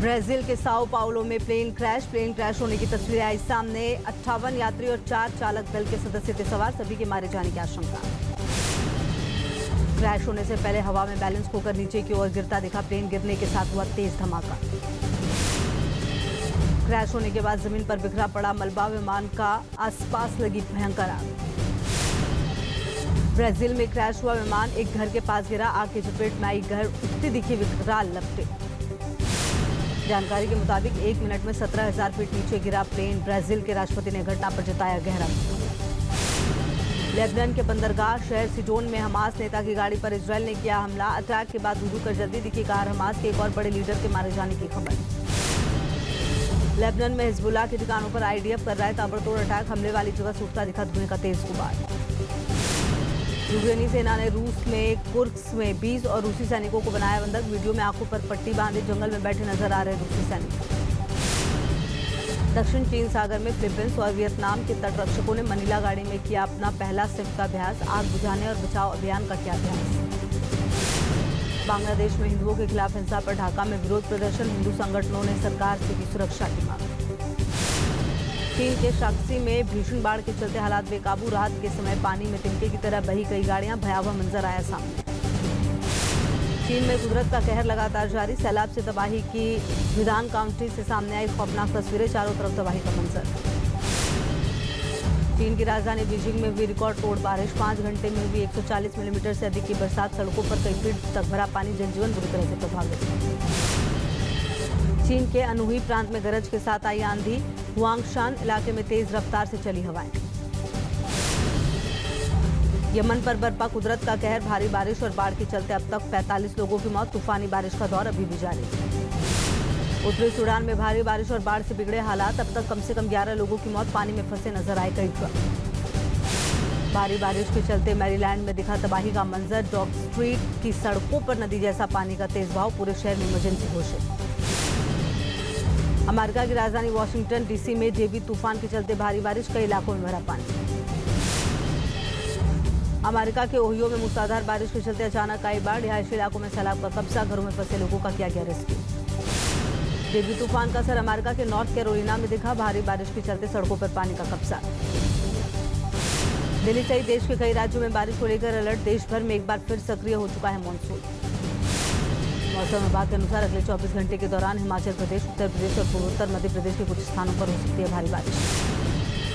Brazil के Sao Paulo में plane crash होने की तस्वीरें आई सामने। 58 यात्री और 4 चालक दल के सदस्य थे सवार, सभी के मारे जाने की आशंका। क्रैश होने से पहले हवा में बैलेंस खोकर नीचे की ओर गिरता दिखा प्लेन। गिरने के साथ हुआ तेज धमाका। क्रैश होने के बाद जमीन पर बिखरा पड़ा मलबा, विमान का आसपास लगी भयंकर आग। ब्राजील में क्रैश हुआ विमान एक घर के पास गिरा। आग की चपेट में आई घर, उठती दिखी विकराल लपटें। जानकारी के मुताबिक 1 मिनट में 17,000 फीट नीचे गिरा प्लेन। ब्राजील के राष्ट्रपति ने घटना पर जताया गहरा दुख। लेबनान के बंदरगाह शहर सिडोन में हमास नेता की गाड़ी पर इजरायल ने किया हमला। अटैक के बाद दूर कर जल्दी दिखी कार। हमास के एक और बड़े लीडर के मारे जाने की खबर। लेबनान में हिजबुल्लाह की ठिकानों पर आईडीएफ कर रहा है ताबड़तोड़ अटैक। हमले वाली जगह से उठता दिखा धुएं का तेज गुबार। यूक्रेनी सेना ने रूस में कुर्स्क में 20 और रूसी सैनिकों को बनाया बंधक। वीडियो में आंखों पर पट्टी बांधे जंगल में बैठे नजर आ रहे रूसी सैनिक। दक्षिण चीन सागर में फिलीपींस और वियतनाम के तटरक्षकों ने मनीला गाड़ी में किया अपना पहला सिफ्ट का अभ्यास। आग बुझाने और बचाव अभियान का किया अभ्यास। बांग्लादेश में हिंदुओं के खिलाफ हिंसा पर ढाका में विरोध प्रदर्शन। हिंदू संगठनों ने सरकार से की सुरक्षा की मांग। चीन के शाक्सी में भीषण बाढ़ के चलते हालात बेकाबू। रात के समय पानी में तिनके की तरह बही कई गाड़ियां। भयावह मंजर आया सामने। चीन में कुदरत का कहर लगातार जारी। सैलाब से तबाही की विधान काउंटी से सामने आई खौफनाक तस्वीरें। चारों तरफ तबाही का मंजर। चीन की राजधानी बीजिंग में हुई रिकॉर्ड तोड़ बारिश। 5 घंटे में हुई 140 मिलीमीटर से अधिक की बरसात। सड़कों पर कई फीट तक भरा पानी। जनजीवन बुरी तरह से प्रभावित। चीन के अनहुई प्रांत में गरज के साथ आई आंधी। हुआंगशान इलाके में तेज रफ्तार से चली हवाएं। यमन पर बरपा कुदरत का कहर। भारी बारिश और बाढ़ के चलते अब तक 45 लोगों की मौत। तूफानी बारिश का दौर अभी भी जारी। उत्तरी सूडान में भारी बारिश और बाढ़ से बिगड़े हालात। अब तक कम से कम 11 लोगों की मौत। पानी में फंसे नजर आए कई ट्रक। भारी बारिश के चलते मैरीलैंड में दिखा तबाही का मंजर। डॉग स्ट्रीट की सड़कों पर नदी जैसा पानी का तेज बहाव। पूरे शहर में इमरजेंसी घोषित। अमेरिका की राजधानी वाशिंगटन डीसी में जेबी तूफान के चलते भारी बारिश। कई इलाकों में भरा पानी। अमेरिका के ओहियो में मूसलाधार बारिश के चलते अचानक आई बाढ़। रिहायशी इलाकों में सैलाब का कब्जा। घरों में फंसे लोगों का किया गया रेस्क्यू। जेबी तूफान का असर अमेरिका के नॉर्थ कैरोलिना में दिखा। भारी बारिश के चलते सड़कों पर पानी का कब्जा। दिल्ली सहित देश के कई राज्यों में बारिश को लेकर अलर्ट। देश भर में एक बार फिर सक्रिय हो चुका है मानसून। मौसम विभाग के अनुसार अगले 24 घंटे के दौरान हिमाचल प्रदेश, उत्तर प्रदेश और पूर्वोत्तर मध्य प्रदेश के कुछ स्थानों पर हो सकती है भारी बारिश।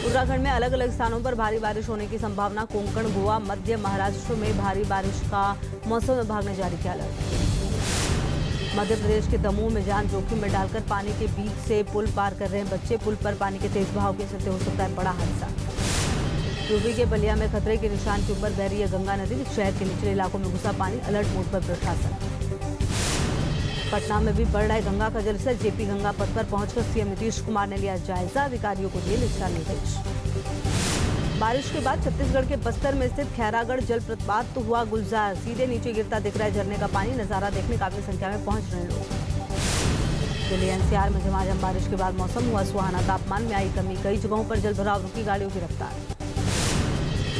उत्तराखंड में अलग अलग स्थानों पर भारी बारिश होने की संभावना। कोंकण, गोवा, मध्य महाराष्ट्र में भारी बारिश का मौसम विभाग ने जारी किया अलर्ट। मध्य प्रदेश के दमोह में जान जोखिम में डालकर पानी के बीच से पुल पार कर रहे हैं बच्चे। पुल पर पानी के तेज बहाव के चलते हो सकता है बड़ा हादसा। यूपी के बलिया में खतरे के निशान के ऊपर बह रही है गंगा नदी। शहर के निचले इलाकों में घुसा पानी। अलर्ट मोड पर प्रशासन। पटना में भी बढ़ रहा है गंगा का जलस्तर। जेपी गंगा पथ पर पहुंचकर सीएम नीतीश कुमार ने लिया जायजा। अधिकारियों को दिए दिशा निर्देश। बारिश के बाद छत्तीसगढ़ के बस्तर में स्थित खैरागढ़ जलप्रपात तो हुआ गुलजार। सीधे नीचे गिरता दिख रहा है झरने का पानी। नजारा देखने काफी संख्या में पहुंच रहे लोग। दिल्ली एनसीआर में झमाझम बारिश के बाद मौसम हुआ सुहाना। तापमान में आई कमी। कई जगहों पर जलभराव, रुकी गाड़ियों की रफ्तार।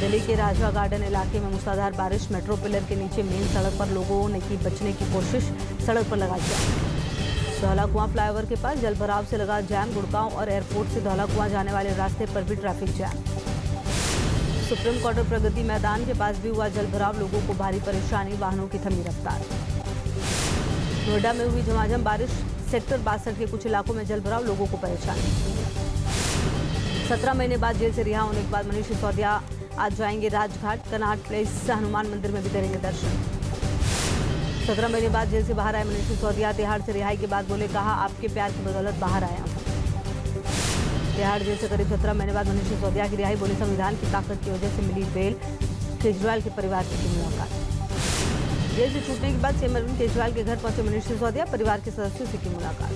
दिल्ली के राजवा गार्डन इलाके में मूसलाधार बारिश। मेट्रो पिलर के नीचे मेन सड़क पर लोगों ने की बचने की कोशिश। सड़क पर लगा जाम। धौलाकुआं फ्लाईओवर के पास जलभराव से लगा जाम। गुड़गांव और एयरपोर्ट से धौलाकुआं जाने वाले रास्ते पर भी ट्रैफिक जाम। सुप्रीम कोर्ट और प्रगति मैदान के पास भी हुआ जलभराव। लोगों को भारी परेशानी, वाहनों की थमी रफ्तार। नोएडा में हुई झमाझम बारिश। सेक्टर 62 के कुछ इलाकों में जलभराव, लोगों को परेशानी। 17 महीने बाद जेल से रिहा होने के बाद मनीष सिसोदिया आज जाएंगे राजघाट। कनाट प्लेस हनुमान मंदिर में भी करेंगे दर्शन। 17 महीने बाद जेल से बाहर आए मनीष सिसोदिया। तिहाड़ से रिहाई के बाद बोले, कहा आपके प्यार की बदौलत बाहर आया हूं। तिहाड़ जेल से करीब 17 महीने बाद मनीष सिसोदिया की रिहाई। बोले, संविधान की ताकत की वजह से मिली बेल। केजरीवाल के परिवार से की मुलाकात। जेल से छूटने के बाद सीएम अरविंद केजरीवाल के घर पहुंचे मनीष सिसोदिया। परिवार के सदस्यों से की मुलाकात।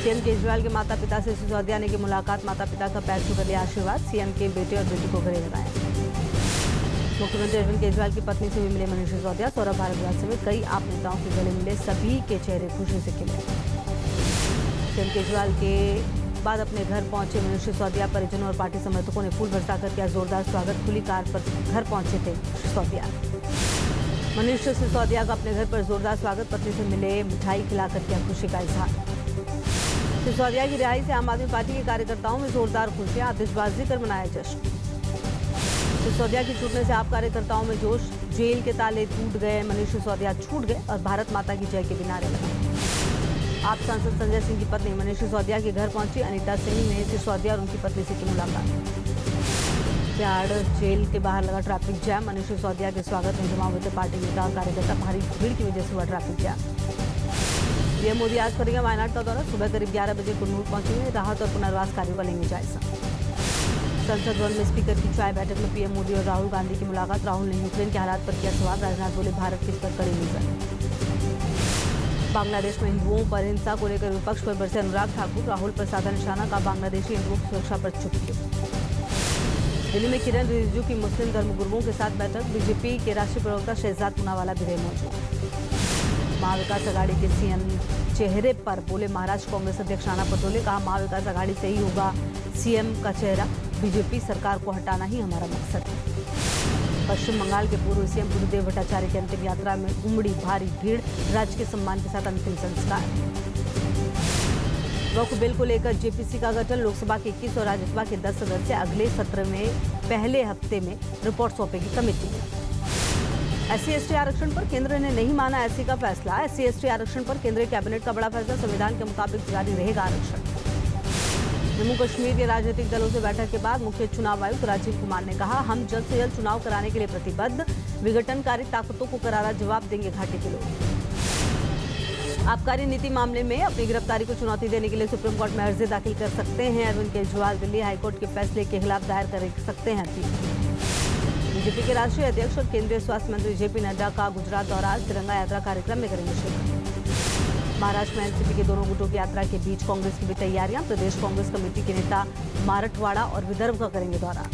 सीएम केजरीवाल के माता पिता से सिसोदिया ने की मुलाकात। माता पिता का पैर छूकर लिया आशीर्वाद। सीएम के बेटे और बेटी को गले लगाया। मुख्यमंत्री अरविंद केजरीवाल की पत्नी से भी मिले मनीष सिसोदिया। सौरभ भारद्वाज समेत कई आप नेताओं के गले मिले। सभी के चेहरे खुशी से खिले। सीएम केजरीवाल के बाद अपने घर पहुंचे मनीष सिसोदिया। परिजनों और पार्टी समर्थकों ने फूल बरसाकर किया जोरदार स्वागत। खुली कार पर घर पहुंचे थे सिसोदिया। मनीष सिसोदिया का अपने घर पर जोरदार स्वागत, पत्नी से मिले, मिठाई खिलाकर किया खुशी का इजहार। सिसोदिया की रिहाई से आम आदमी पार्टी के कार्यकर्ताओं में जोरदार खुशियां, आतिशबाजी कर मनाया जश्न। सिसोदिया की छूटने से आप कार्यकर्ताओं में जोश, जेल के ताले टूट गए, मनीष सिसोदिया छूट गए और भारत माता की जय के भी नारे लगाए। आप सांसद संजय सिंह की पत्नी मनीष सिसोदिया के घर पहुंची अनीता सिंह ने सिसोदिया और उनकी पत्नी से की मुलाकात। त्याड़ जेल के बाहर लगा ट्रैफिक जैम, मनीष सिसोदिया के स्वागत में जमा हुए थे पार्टी नेता और कार्यकर्ता, भारी भीड़ की वजह से हुआ ट्रैफिक जैम। पीएम मोदी आज करेंगे वायनाड का दौरा, सुबह करीब 11 बजे कुन्नूर पहुंचेंगे, राहत और पुनर्वास कार्यों का लेंगे जायजा। संसद भवन में स्पीकर की चाय बैठक में पीएम मोदी और राहुल गांधी की मुलाकात, राहुल ने यूक्रेन के हालात पर किया सवाल, राजनाथ बोले भारत की इस पर कड़ी नजर। बांग्लादेश में हिंदुओं पर हिंसा को लेकर विपक्ष पर बरसे अनुराग ठाकुर, राहुल पर साधा निशाना, का बांग्लादेशी हिंदुओं की सुरक्षा पर चुप्पी। दिल्ली में किरण रिजिजू की मुस्लिम धर्मगुरुओं के साथ बैठक, बीजेपी के राष्ट्रीय प्रवक्ता शहजाद पूनावाला भी रहे मौजूद। महाविकास अघाड़ी के सीएम चेहरे पर बोले महाराष्ट्र कांग्रेस अध्यक्ष नाना पटोले, कहा महाविकास अघाड़ी से ही होगा सीएम का चेहरा, बीजेपी सरकार को हटाना ही हमारा मकसद है। पश्चिम बंगाल के पूर्व सीएम गुरुदेव भट्टाचार्य की अंतिम यात्रा में उमड़ी भारी भीड़, राज्य के सम्मान के साथ अंतिम संस्कार। वक्फ बिल को लेकर जेपीसी का गठन, लोकसभा के 21 और राज्यसभा के 10 सदस्य अगले सत्र में पहले हफ्ते में रिपोर्ट सौंपेगी कमेटी। SC/ST आरक्षण पर केंद्र ने नहीं माना एससी का फैसला, SC/ST आरक्षण पर केंद्रीय कैबिनेट का बड़ा फैसला, संविधान के मुताबिक जारी रहेगा आरक्षण। जम्मू कश्मीर के राजनीतिक दलों से बैठक के बाद मुख्य चुनाव आयुक्त राजीव कुमार ने कहा, हम जल्द से जल्द चुनाव कराने के लिए प्रतिबद्ध, विघटनकारी ताकतों को करारा जवाब देंगे घाटी के लोग। आबकारी नीति मामले में अपनी गिरफ्तारी को चुनौती देने के लिए सुप्रीम कोर्ट में अर्जी दाखिल कर सकते हैं अरविंद केजरीवाल, दिल्ली हाईकोर्ट के फैसले के खिलाफ दायर कर सकते हैं अपील। बीजेपी के राष्ट्रीय अध्यक्ष और केंद्रीय स्वास्थ्य मंत्री जेपी नड्डा का गुजरात दौरा, तिरंगा यात्रा कार्यक्रम में करेंगे शिरकत। महाराष्ट्र में एनसीपी के दोनों गुटों की यात्रा के बीच कांग्रेस की भी तैयारियां, प्रदेश कांग्रेस कमेटी के नेता मराठवाड़ा और विदर्भ का करेंगे दौरा।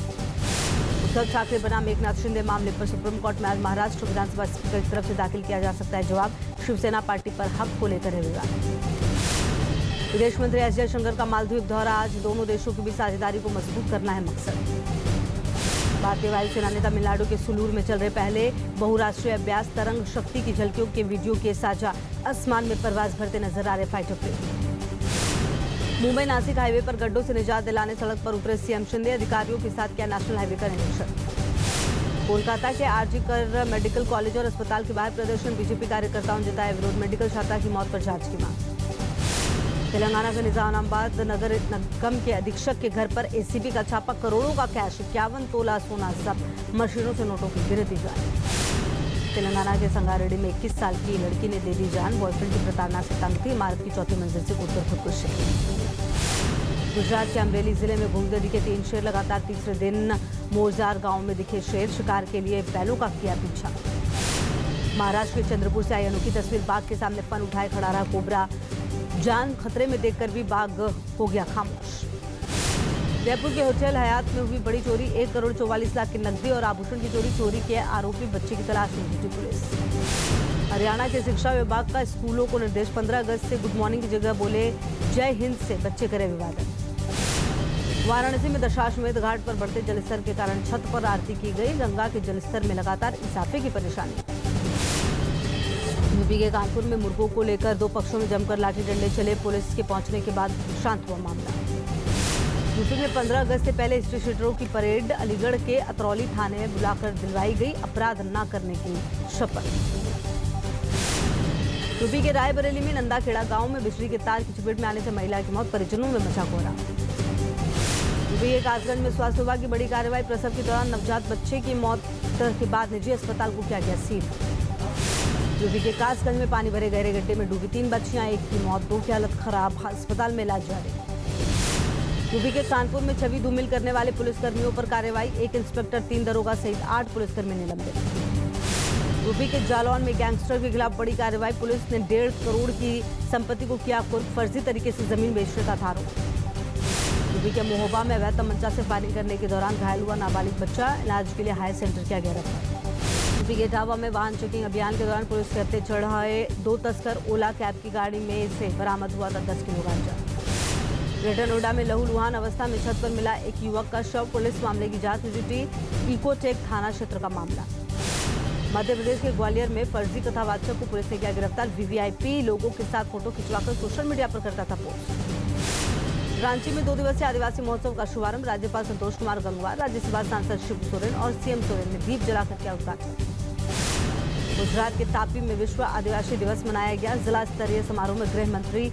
उद्धव ठाकरे बनाम एकनाथ शिंदे मामले पर सुप्रीम कोर्ट में आज महाराष्ट्र विधानसभा स्पीकर की तरफ से दाखिल किया जा सकता है जवाब, शिवसेना पार्टी पर हक को लेकर है विवाद। विदेश मंत्री एस जयशंकर का मालदीव दौरा, आज दोनों देशों की बीच साझेदारी को मजबूत करना है मकसद। भारतीय वायुसेना ने तमिलनाडु के सुलूर में चल रहे पहले बहुराष्ट्रीय अभ्यास तरंग शक्ति की झलकियों के वीडियो के साझा, आसमान में परवाज भरते नजर आ रहे fighter plane. Mumbai Nashik highway पर गड्ढों से निजात दिलाने सड़क पर उतरे सीएम शिंदे, अधिकारियों के साथ किया नेशनल हाईवे का निरीक्षण। कोलकाता के आरजी मेडिकल कॉलेज और अस्पताल के बाहर प्रदर्शन, बीजेपी कार्यकर्ताओं ने जताया विरोध, मेडिकल छात्रा की मौत पर जांच की मांग। तेलंगाना के निजामाबाद नगर निगम के अधीक्षक के घर पर एसीबी का छापा, करोड़ों का कैश, 51 तोला सोना जब्त, मशीनों से नोटों की गिनती जारी। तेलंगाना के संगारेड्डी में 21 साल की लड़की ने दे दी जान, बॉयफ्रेंड की प्रताड़ना से तंग थी, इमारत की चौथी मंजिल से कूदकर खुदकुशी। गुजरात के अमरेली जिले में घूमते दिखे 3 शेर, लगातार तीसरे दिन मोरजार गांव में दिखे शेर, शिकार के लिए बैलों का किया पीछा। महाराष्ट्र के चंद्रपुर से आई अनोखी तस्वीर, बाघ के सामने फन उठाए खड़ा रहा कोबरा, जान खतरे में देखकर भी बाघ हो गया खामोश। जयपुर के होटल हयात में हुई बड़ी चोरी, 1 करोड़ 44 लाख की नकदी और आभूषण की चोरी के आरोपी बच्चे की तलाश में जुटी पुलिस। हरियाणा के शिक्षा विभाग का स्कूलों को निर्देश, 15 अगस्त से गुड मॉर्निंग की जगह बोले जय हिंद से बच्चे करें विवादन। वाराणसी में दशाश्वमेध घाट पर बढ़ते जलस्तर के कारण छत पर आरती की गई, गंगा के जलस्तर में लगातार इजाफे की परेशानी। यूपी के कानपुर में मुर्गों को लेकर 2 पक्षों में जमकर लाठी डंडे चले, पुलिस के पहुंचने के बाद शांत हुआ मामला। यूपी में 15 अगस्त से पहले हिस्ट्री शीटरों की परेड, अलीगढ़ के अतरौली थाने में बुलाकर दिलवाई गई अपराध न करने की शपथ। यूपी के रायबरेली में नंदाखेड़ा गांव में बिजली के तार की चपेट में आने से महिला की मौत, परिजनों में मचा कोहरा। यूपी के कासगंज में स्वास्थ्य विभाग की बड़ी कार्रवाई, प्रसव के दौरान नवजात बच्चे की मौत के बाद निजी अस्पताल को किया गया सील। यूपी के कासगंज में पानी भरे गहरे गड्ढे में डूबी 3 बच्चियां, 1 की मौत, 2 की हालत खराब, अस्पताल में इलाज जारी। यूपी के कानपुर में छवि धूमिल करने वाले पुलिसकर्मियों पर कार्रवाई, 1 इंस्पेक्टर 3 दरोगा सहित 8 पुलिसकर्मी निलंबित। यूपी के जालौन में गैंगस्टर के खिलाफ बड़ी कार्रवाई, पुलिस ने 1.5 करोड़ की संपत्ति को किया कुर्क, फर्जी तरीके से जमीन बेचने का था आरोप। यूपी के महोबा में अवैध तमंचा से फायरिंग करने के दौरान घायल हुआ नाबालिग बच्चा, इलाज के लिए हाई सेंटर किया गिरफ्तार। यूपी के इटावा में वाहन चेकिंग अभियान के दौरान पुलिस के हत्थे चढ़ाए 2 तस्कर, ओला कैब की गाड़ी में से बरामद हुआ था 10 किलो गांजा। ग्रेटर नोएडा में लहूलुहान अवस्था में छत पर मिला एक युवक का शव, पुलिस मामले की जांच में जुटी, इकोटेक थाना क्षेत्र का मामला। मध्य प्रदेश के ग्वालियर में फर्जी कथावाचक को पुलिस ने किया गिरफ्तार। वीवीआईपी लोगों के साथ फोटो खिंचवाकर सोशल मीडिया पर करता था पोस्ट। रांची में 2 दिवसीय आदिवासी महोत्सव का शुभारंभ। राज्यपाल संतोष कुमार गंगवार, राज्यसभा सांसद शिबू सोरेन और सीएम सोरेन ने दीप जलाकर किया उद्घाटन। गुजरात के तापी में विश्व आदिवासी दिवस मनाया गया। जिला स्तरीय समारोह में गृह मंत्री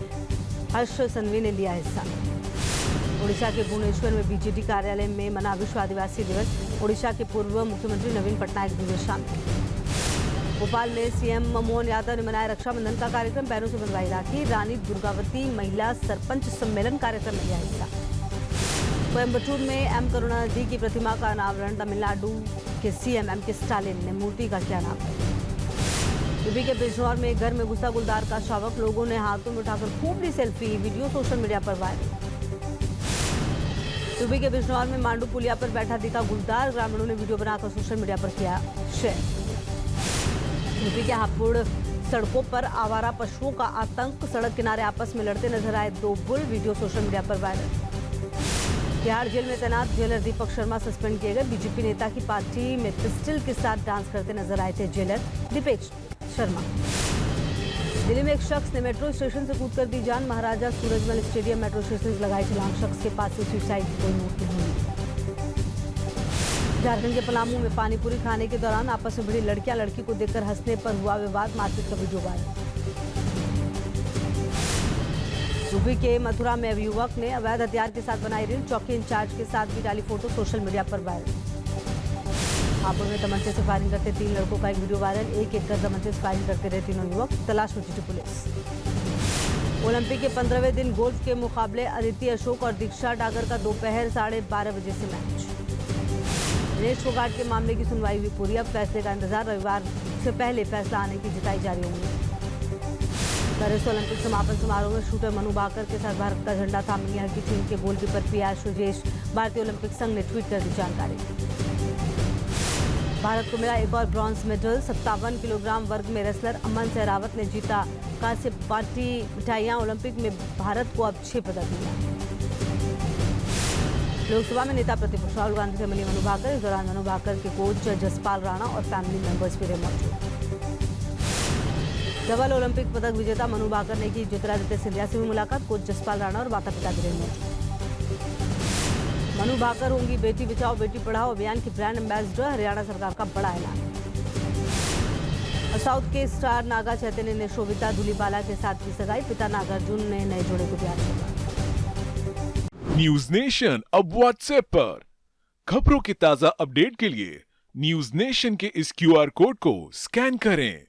हर्ष संघवी ने लिया हिस्सा। ओडिशा के भुवनेश्वर में बीजेडी कार्यालय में मना विश्व आदिवासी दिवस। ओडिशा के पूर्व मुख्यमंत्री नवीन पटनायक भी हुए शामिल। भोपाल में सीएम मोहन यादव ने मनाया रक्षाबंधन का कार्यक्रम। बहनों से बंधवाई राखी। रानी दुर्गावती महिला सरपंच सम्मेलन कार्यक्रम में लिया हिस्सा। कोयम्बटूर में एम करुणानिधि की प्रतिमा का अनावरण। तमिलनाडु के सीएम एम के स्टालिन ने मूर्ति का किया अनावरण। यूपी के बिजनौर में घर में घुसा गुलदार का शावक। लोगों ने हाथों में उठाकर खूब ली सेल्फी। वीडियो सोशल मीडिया पर वायरल। यूपी के बिजनौर में मांडू पुलिया पर बैठा दिखा गुलदार। ग्रामीणों ने वीडियो बनाकर सोशल मीडिया पर किया शेयर। यूपी के हापुड़ सड़कों पर आवारा पशुओं का आतंक। सड़क किनारे आपस में लड़ते नजर आए 2 बुल। वीडियो सोशल मीडिया पर वायरल। तिहाड़ जेल में तैनात जेलर दीपक शर्मा सस्पेंड किए गए। बीजेपी नेता की पार्टी में पिस्टल के साथ डांस करते नजर आए थे जेलर दीपक शर्मा। दिल्ली में एक शख्स ने मेट्रो स्टेशन से कूदकर दी जान। महाराजा सूरजमल स्टेडियम मेट्रो स्टेशन से लगाई छलांग। शख्स के पास से सुसाइड की कोई नोट नहीं हुई। झारखंड के पलामू में पानीपुरी खाने के दौरान आपस में भिड़ी लड़कियां। लड़की को देखकर हंसने पर हुआ विवाद। मारपीट का वीडियो वायरल। यूपी के मथुरा में युवक ने अवैध हथियार के साथ बनाई रील। चौकी इंचार्ज के साथ भी डाली फोटो सोशल मीडिया पर वायरल। हापुड़ में तमंचे से फायरिंग करते 3 लड़कों का एक वीडियो वायरल। एक कर तमंचे से फायरिंग करते रहे तीनों युवक। तलाश में जुटी पुलिस। ओलंपिक के 15वें दिन गोल्फ के मुकाबले अदिति अशोक और दीक्षा डागर का दोपहर 12:30 बजे से मैच। दिनेश फोगाट के मामले की सुनवाई हुई पूरी। अब फैसले का इंतजार। रविवार से पहले फैसला आने की जिताई जा रही होंगी। पेरिस ओलंपिक समापन समारोह में शूटर मनु भाकर के साथ भारत का झंडा थामेंगे हॉकी टीम के गोलकीपर पियाश राजेश। भारतीय ओलंपिक संघ ने ट्वीट कर दी जानकारी। भारत को मिला एक और ब्रॉन्ज मेडल। 57 किलोग्राम वर्ग में रेसलर अमन सहरावत ने जीता कांस्य। पार्टी मिठाइयां। ओलंपिक में भारत को अब 6 पदक मिला। लोकसभा में नेता प्रतिपक्ष राहुल गांधी से मिली मनु भाकर। इस दौरान मनु भाकर के कोच जसपाल राणा और फैमिली मेंबर्स भी रहे मौजूद। डबल ओलंपिक पदक विजेता मनु भाकर ने की ज्योतिरादित्य सिंधिया से भी मुलाकात। कोच जसपाल राणा और माता पिता भी रहे मौजूद। मनु भाकर होंगी बेटी बचाओ बेटी पढ़ाओ अभियान की ब्रांड एम्बेसडर। हरियाणा सरकार का बड़ा ऐलान। साउथ के स्टार नागा चैतन्य ने शोभिता धूलीपाला के साथ की सगाई। पिता नागार्जुन ने नए जोड़े को दिया आशीर्वाद। न्यूज नेशन अब व्हाट्सएप पर। खबरों के ताजा अपडेट के लिए न्यूज नेशन के इस QR कोड को स्कैन करें।